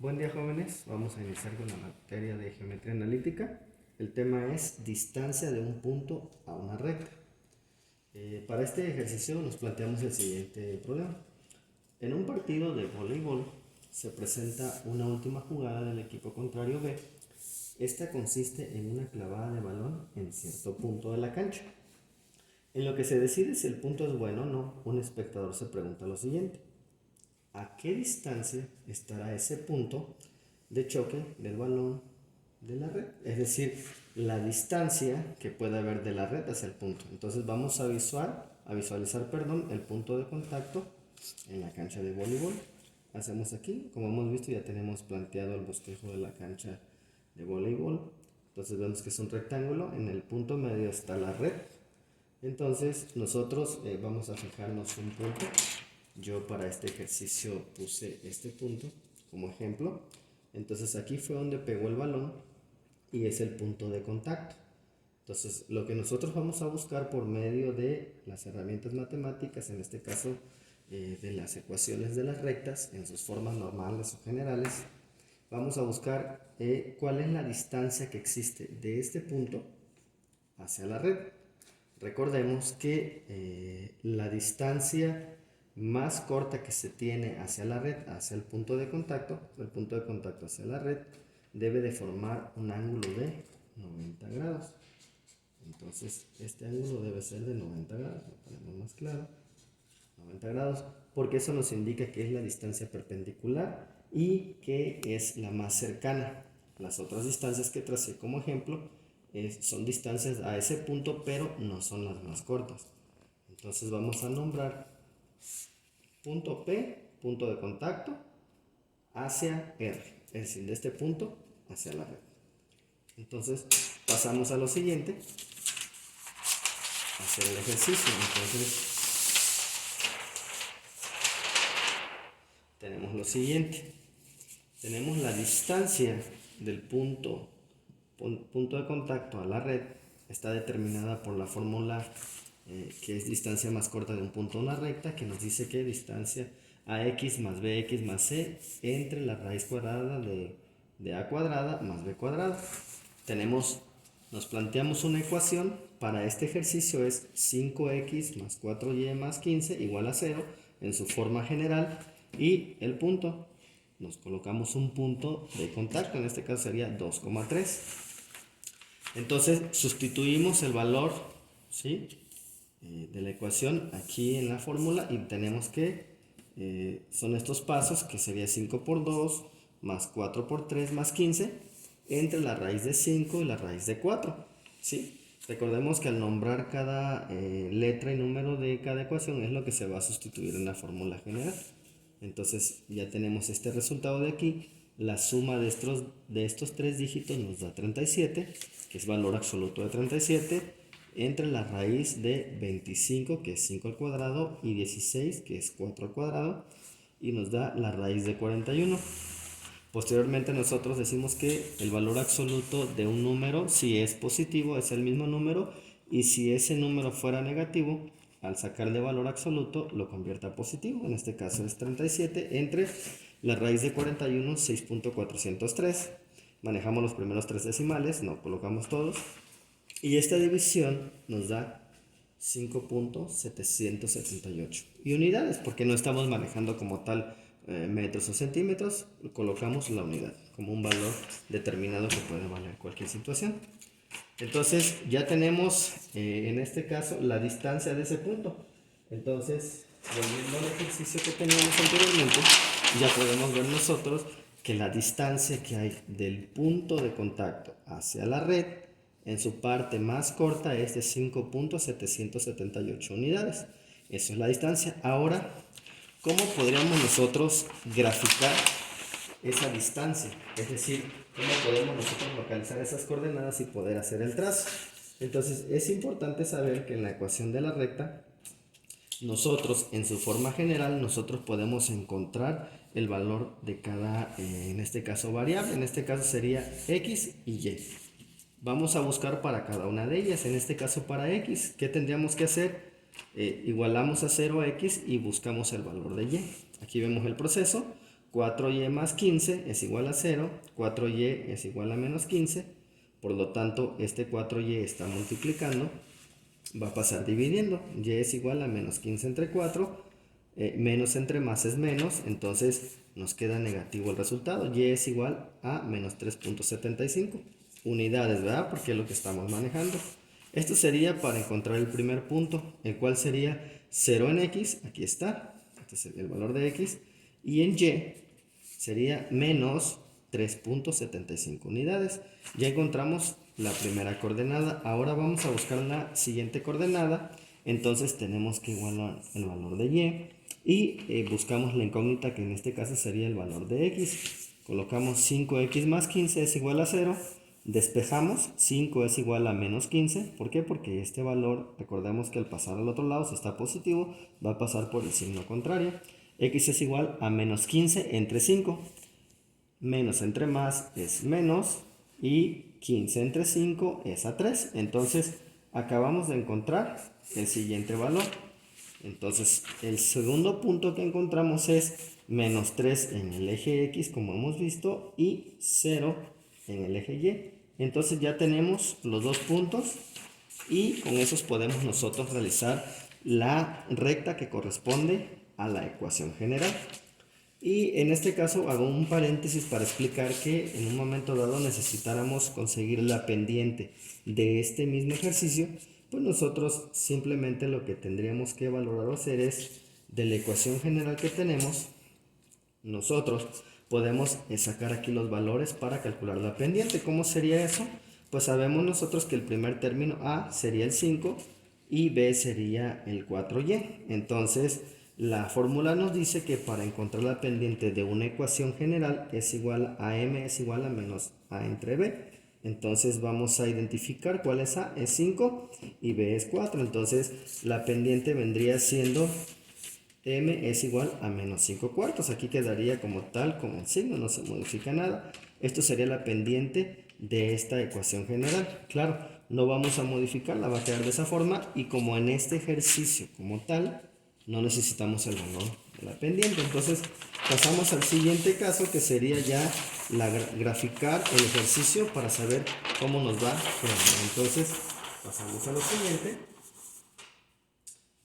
Buen día, jóvenes. Vamos a iniciar con la materia de geometría analítica. El tema es distancia de un punto a una recta. Para este ejercicio nos planteamos el siguiente problema. En un partido de voleibol se presenta una última jugada del equipo contrario B. Esta consiste en una clavada de balón en cierto punto de la cancha. En lo que se decide si el punto es bueno o no, un espectador se pregunta lo siguiente: ¿a qué distancia estará ese punto de choque del balón de la red? Es decir, la distancia que puede haber de la red hacia el punto. Entonces vamos a visualizar el punto de contacto en la cancha de voleibol. Hacemos aquí, como hemos visto, ya tenemos planteado el bosquejo de la cancha de voleibol. Entonces vemos que es un rectángulo, en el punto medio está la red. Entonces nosotros vamos a fijarnos un punto. Yo para este ejercicio puse este punto como ejemplo. Entonces aquí fue donde pegó el balón y es el punto de contacto. Entonces lo que nosotros vamos a buscar por medio de las herramientas matemáticas, en este caso de las ecuaciones de las rectas en sus formas normales o generales, vamos a buscar cuál es la distancia que existe de este punto hacia la red. Recordemos que la distancia más corta que se tiene hacia la red, hacia el punto de contacto hacia la red, debe de formar un ángulo de 90 grados. Entonces este ángulo debe ser de 90 grados, lo ponemos más claro, 90 grados, porque eso nos indica que es la distancia perpendicular y que es la más cercana. Las otras distancias que tracé como ejemplo son distancias a ese punto, pero no son las más cortas. Entonces vamos a nombrar punto P, punto de contacto, hacia R, es decir, de este punto hacia la red. Entonces pasamos a lo siguiente, hacer el ejercicio. Entonces tenemos lo siguiente, tenemos la distancia del punto de contacto a la red, está determinada por la fórmula que es distancia más corta de un punto a una recta, que nos dice que distancia ax más bx más c entre la raíz cuadrada de a cuadrada más b cuadrada. Nos planteamos una ecuación para este ejercicio, es 5x más 4y más 15 igual a 0 en su forma general, y el punto, nos colocamos un punto de contacto, en este caso sería 2,3. Entonces sustituimos el valor, ¿sí?, de la ecuación aquí en la fórmula, y tenemos que son estos pasos, que sería 5 por 2 más 4 por 3 más 15 entre la raíz de 5 y la raíz de 4, ¿sí? Recordemos que al nombrar cada letra y número de cada ecuación es lo que se va a sustituir en la fórmula general. Entonces ya tenemos este resultado de aquí. La suma de estos tres dígitos nos da 37, que es valor absoluto de 37, entre la raíz de 25, que es 5 al cuadrado, y 16, que es 4 al cuadrado, y nos da la raíz de 41. Posteriormente nosotros decimos que el valor absoluto de un número, si es positivo, es el mismo número, y si ese número fuera negativo, al sacarle valor absoluto lo convierte a positivo. En este caso es 37 entre la raíz de 41, 6.403. Manejamos los primeros tres decimales, no colocamos todos, y esta división nos da 5.778. Y unidades, porque no estamos manejando como tal metros o centímetros, colocamos la unidad como un valor determinado que puede valer cualquier situación. Entonces ya tenemos en este caso la distancia de ese punto. Entonces, volviendo al ejercicio que teníamos anteriormente, ya podemos ver nosotros que la distancia que hay del punto de contacto hacia la red en su parte más corta es de 5.778 unidades. Eso es la distancia. Ahora, ¿cómo podríamos nosotros graficar esa distancia? Es decir, ¿cómo podemos nosotros localizar esas coordenadas y poder hacer el trazo? Entonces, es importante saber que en la ecuación de la recta, nosotros, en su forma general, nosotros podemos encontrar el valor de cada, en este caso, variable. En este caso sería x y y. Vamos a buscar para cada una de ellas. En este caso para x, ¿qué tendríamos que hacer? Igualamos a 0 x y buscamos el valor de y. Aquí vemos el proceso. 4y más 15 es igual a 0, 4y es igual a menos 15, por lo tanto este 4y está multiplicando, va a pasar dividiendo, y es igual a menos 15 entre 4, menos entre más es menos, entonces nos queda negativo el resultado, y es igual a menos 3.75 unidades, ¿verdad? Porque es lo que estamos manejando. Esto sería para encontrar el primer punto, el cual sería 0 en x, aquí está, este sería el valor de x, y en y sería menos 3.75 unidades. Ya encontramos la primera coordenada, ahora vamos a buscar la siguiente coordenada, entonces tenemos que igualar el valor de y buscamos la incógnita que en este caso sería el valor de x. Colocamos 5x más 15 es igual a 0. Despejamos, 5 es igual a menos 15. ¿Por qué? Porque este valor, recordemos que al pasar al otro lado, si está positivo, va a pasar por el signo contrario. X es igual a menos 15 entre 5. Menos entre más es menos. Y 15 entre 5 es a 3. Entonces, acabamos de encontrar el siguiente valor. Entonces, el segundo punto que encontramos es menos 3 en el eje X, como hemos visto, y 0 en el eje Y. Entonces ya tenemos los dos puntos y con esos podemos nosotros realizar la recta que corresponde a la ecuación general. Y en este caso hago un paréntesis para explicar que en un momento dado necesitáramos conseguir la pendiente de este mismo ejercicio, pues nosotros simplemente lo que tendríamos que valorar o hacer es de la ecuación general que tenemos, nosotros podemos sacar aquí los valores para calcular la pendiente. ¿Cómo sería eso? Pues sabemos nosotros que el primer término A sería el 5 y B sería el 4y. Entonces, la fórmula nos dice que para encontrar la pendiente de una ecuación general es igual a m es igual a menos a entre b. Entonces vamos a identificar cuál es A, es 5 y B es 4. Entonces la pendiente vendría siendo m es igual a menos 5 cuartos. Aquí quedaría como tal, con el signo, no se modifica nada. Esto sería la pendiente de esta ecuación general. Claro, no vamos a modificarla, va a quedar de esa forma. Y como en este ejercicio como tal, no necesitamos el valor de la pendiente. Entonces pasamos al siguiente caso, que sería ya graficar el ejercicio para saber cómo nos va quedando. Entonces pasamos a lo siguiente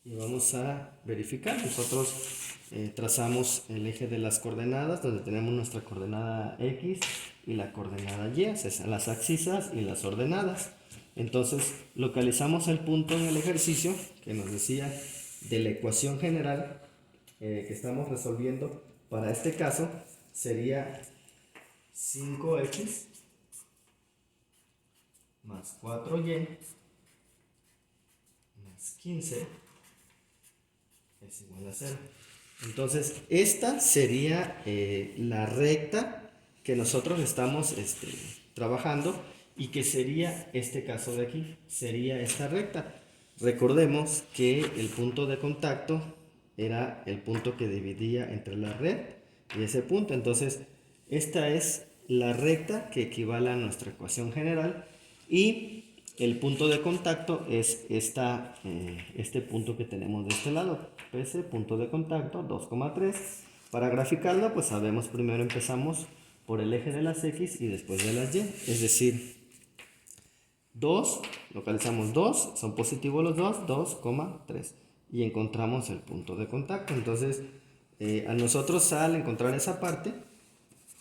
y vamos a verificar. Nosotros trazamos el eje de las coordenadas, donde tenemos nuestra coordenada x y la coordenada y, o sea, las abscisas y las ordenadas. Entonces localizamos el punto en el ejercicio que nos decía de la ecuación general que estamos resolviendo. Para este caso sería 5x más 4y más 15 es igual a 0. Entonces, esta sería la recta que nosotros estamos trabajando, y que sería este caso de aquí, sería esta recta. Recordemos que el punto de contacto era el punto que dividía entre la red y ese punto. Entonces, esta es la recta que equivale a nuestra ecuación general, y el punto de contacto es este punto que tenemos de este lado, ese punto de contacto 2,3. Para graficarlo, pues sabemos, primero empezamos por el eje de las x y después de las y, es decir, 2, localizamos 2, son positivos los dos, 2,3, y encontramos el punto de contacto. Entonces, a nosotros al encontrar esa parte,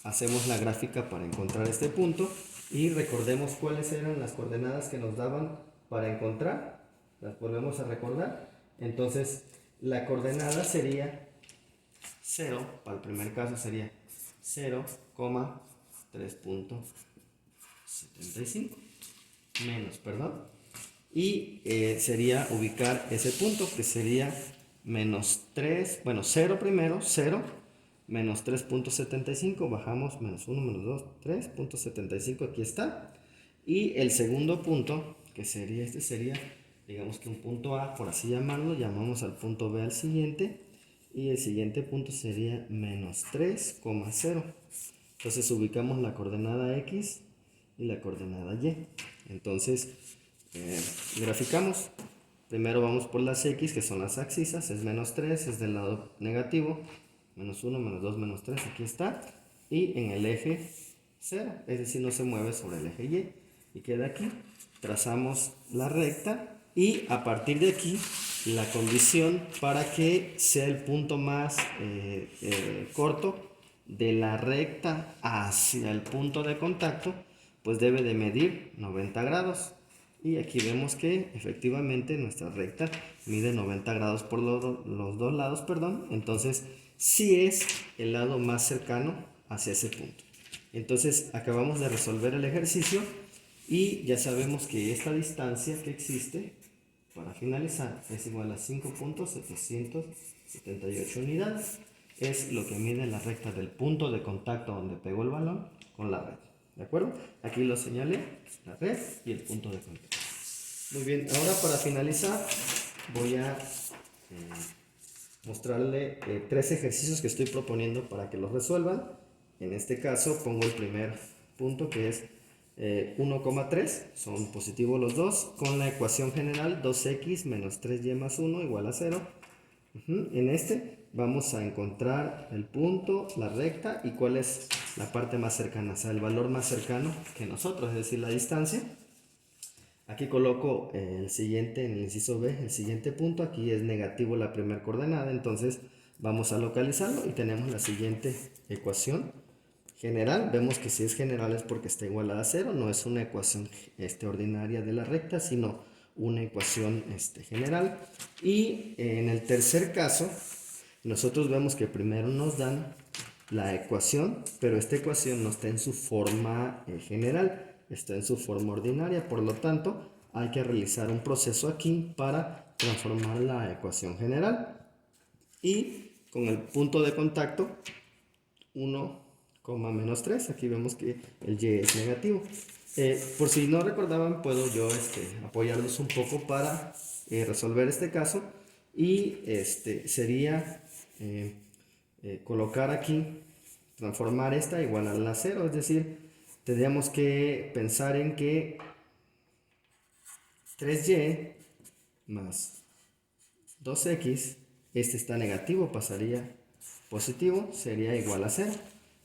hacemos la gráfica para encontrar este punto, y recordemos cuáles eran las coordenadas que nos daban para encontrar, las volvemos a recordar. Entonces la coordenada sería 0, para el primer caso sería 0,3.75 menos, perdón, y sería ubicar ese punto que sería menos 3, bueno, 0 primero, 0, menos 3.75, bajamos, menos 1, menos 2, 3.75, aquí está. Y el segundo punto, que sería sería, digamos que un punto A, por así llamarlo, llamamos al punto B al siguiente, y el siguiente punto sería menos 3,0. Entonces ubicamos la coordenada X y la coordenada Y. Entonces, graficamos. Primero vamos por las X, que son las abscisas, es menos 3, es del lado negativo, menos 1, menos 2, menos 3, aquí está. Y en el eje 0, es decir, no se mueve sobre el eje Y. Y queda aquí. Trazamos la recta y a partir de aquí la condición para que sea el punto más corto de la recta hacia el punto de contacto, pues debe de medir 90 grados. Y aquí vemos que efectivamente nuestra recta mide 90 grados por los dos lados, perdón. Entonces sí es el lado más cercano hacia ese punto. Entonces acabamos de resolver el ejercicio y ya sabemos que esta distancia que existe para finalizar es igual a 5.778 unidades. Es lo que mide la recta del punto de contacto donde pegó el balón con la red. ¿De acuerdo? Aquí lo señalé, la red y el punto de contacto. Muy bien, ahora para finalizar voy a mostrarle 3 ejercicios que estoy proponiendo para que los resuelvan. En este caso pongo el primer punto que es 1,3, son positivos los dos, con la ecuación general 2x menos 3y más 1 igual a 0. En este vamos a encontrar el punto, la recta y cuál es la parte más cercana, o sea, el valor más cercano que nosotros, es decir, la distancia. Aquí coloco el siguiente, en el inciso B, el siguiente punto, aquí es negativo la primera coordenada, entonces vamos a localizarlo y tenemos la siguiente ecuación general. Vemos que si es general es porque está igualada a 0, no es una ecuación ordinaria de la recta, sino una ecuación general. Y en el tercer caso, nosotros vemos que primero nos dan la ecuación, pero esta ecuación no está en su forma general, está en su forma ordinaria, por lo tanto hay que realizar un proceso aquí para transformar la ecuación general. Y con el punto de contacto 1, menos 3, aquí vemos que el y es negativo. Por si no recordaban, puedo yo apoyarlos un poco para resolver este caso. Y sería colocar aquí, transformar esta igual a la 0, es decir, tendríamos que pensar en que 3y más 2x, este está negativo, pasaría positivo, sería igual a 0.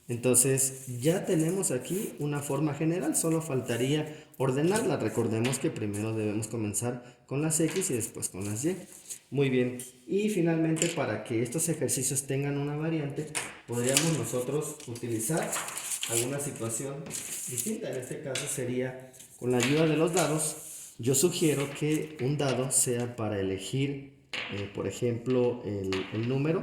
Entonces ya tenemos aquí una forma general, solo faltaría ordenarla. Recordemos que primero debemos comenzar con las x y después con las y. Muy bien, y finalmente para que estos ejercicios tengan una variante, podríamos nosotros utilizar alguna situación distinta. En este caso sería con la ayuda de los dados. Yo sugiero que un dado sea para elegir, por ejemplo, el número,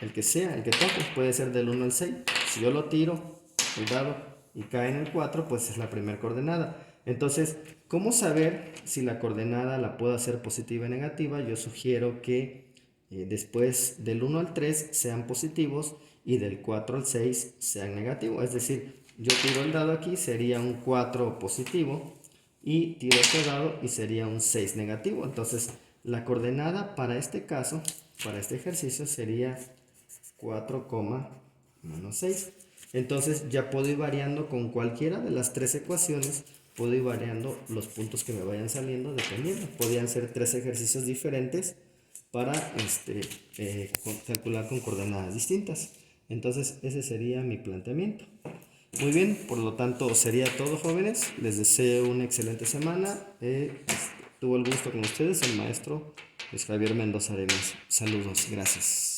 el que sea, el que toque, puede ser del 1 al 6. Si yo lo tiro, el dado, y cae en el 4, pues es la primera coordenada. Entonces, ¿cómo saber si la coordenada la puedo hacer positiva o negativa? Yo sugiero que después del 1 al 3 sean positivos y del 4 al 6 sean negativos. Es decir, yo tiro el dado aquí, sería un 4 positivo, y tiro este dado y sería un 6 negativo. Entonces, la coordenada para este caso, para este ejercicio, sería 4, menos 6. Entonces ya puedo ir variando con cualquiera de las 3 ecuaciones, puedo ir variando los puntos que me vayan saliendo dependiendo. Podrían ser 3 ejercicios diferentes para calcular con coordenadas distintas. Entonces ese sería mi planteamiento. Muy bien, por lo tanto sería todo, jóvenes. Les deseo una excelente semana. Tuvo el gusto con ustedes el maestro Luis Javier Mendoza Arenas. Saludos, gracias.